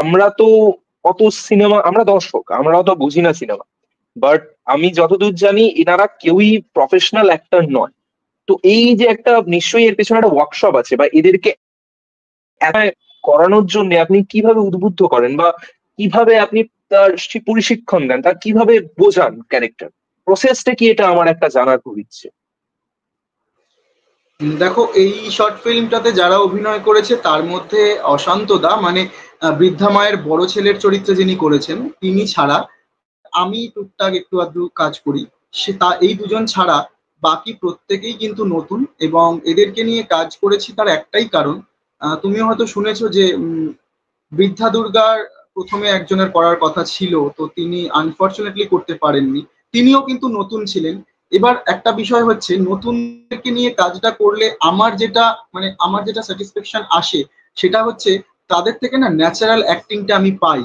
আমরা তো অত সিনেমা, আমরা দর্শক, আমরা অত বুঝি না সিনেমা, বাট আমি যতদূর জানি এনারা কেউই প্রফেশনাল অ্যাক্টর নয়। তো এই যে একটা নিশ্চয়ই এর পেছনে একটা ওয়ার্কশপ আছে, বা এদেরকে করানোর জন্য আপনি কিভাবে উদ্বুদ্ধ করেন, বা কিভাবে আপনি তার প্রশিক্ষণ দেন, তার কিভাবে বোঝান ক্যারেক্টার, প্রসেসটা কি, এটা আমার একটা জানার খুব ইচ্ছে। দেখো, এই শর্ট ফিল্মটাতে যারা অভিনয় করেছে তার মধ্যে অশান্ত দা, মানে বৃদ্ধা মায়ের বড় ছেলের চরিত্রে যিনি করেছেন তিনি ছাড়া, আমি টুকটাক একটু আধটু কাজ করি, এই দুজন ছাড়া বাকি প্রত্যেকেই কিন্তু নতুন। এবং এদেরকে নিয়ে কাজ করেছি তার একটাই কারণ, তুমিও হয়তো শুনেছো যে বৃদ্ধা দুর্গার প্রথমে একজনের করার কথা ছিল, তো তিনি আনফর্চুনেটলি করতে পারেননি। তিনিও কিন্তু নতুন ছিলেন। এবার একটা বিষয় হচ্ছে, নতুনদেরকে নিয়ে কাজটা করলে আমার যেটা স্যাটিসফ্যাকশন আসে সেটা হচ্ছে তাদের থেকে না ন্যাচারাল অ্যাক্টিংটা আমি পাই,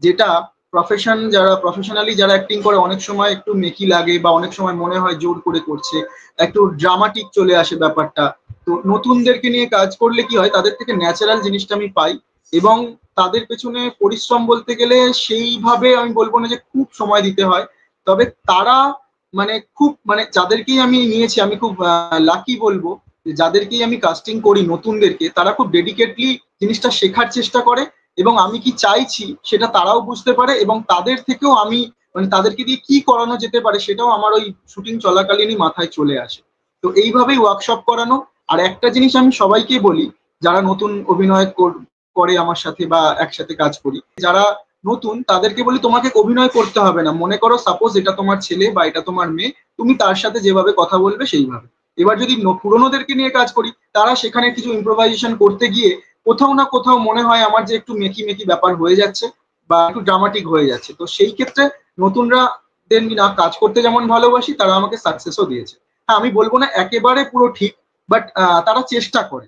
যেটা প্রফেশনালি যারা অ্যাক্টিং করে অনেক সময় একটু মেকি লাগে, বা অনেক সময় মনে হয় জোর করে করছে, একটু ড্রামাটিক চলে আসে ব্যাপারটা। তো নতুনদেরকে নিয়ে কাজ করলে কি হয়, তাদের থেকে ন্যাচারাল জিনিসটা আমি পাই। এবং তাদের পেছনে পরিশ্রম বলতে গেলে সেইভাবে আমি বলবো না যে খুব সময় দিতে হয়, তবে তারা যাদেরকেই আমি নিয়েছি, আমি খুব লাকি বলবো যে যাদেরকেই আমি কাস্টিং করি নতুনদেরকে, তারা খুব ডেডিকেটলি জিনিসটা শেখার চেষ্টা করে, এবং আমি কি চাইছি সেটা তারাও বুঝতে পারে, এবং তাদের থেকেও আমি তাদেরকে দিয়ে কি করানো যেতে পারে সেটাও আমার ওই শুটিং চলাকালীনই মাথায় চলে আসে। তো এইভাবেই ওয়ার্কশপ করানো। আর একটা জিনিস আমি সবাইকে বলি, যারা নতুন অভিনয় করে আমার সাথে বা একসাথে কাজ করি, যারা নতুন তাদেরকে বলি তোমাকে অভিনয় করতে হবে না, মনে করো সাপোজ এটা তোমার ছেলে বা এটা তোমার মেয়ে, তুমি তার সাথে যেভাবে কথা বলবে সেইভাবে। এবার যদি পুরোনোদেরকে নিয়ে কাজ করি, তারা সেখানে কিছু ইম্প্রোভাইজেশন করতে গিয়ে কোথাও না কোথাও মনে হয় আমার যে একটু মেকি মেকি ব্যাপার হয়ে যাচ্ছে বা একটু ড্রামাটিক হয়ে যাচ্ছে। তো সেই ক্ষেত্রে নতুনরা দেন না কাজ করতে যেমন ভালোবাসি, তারা আমাকে সাকসেসও দিয়েছে। হ্যাঁ, আমি বলবো না একেবারে পুরো ঠিক, বাট তারা চেষ্টা করে।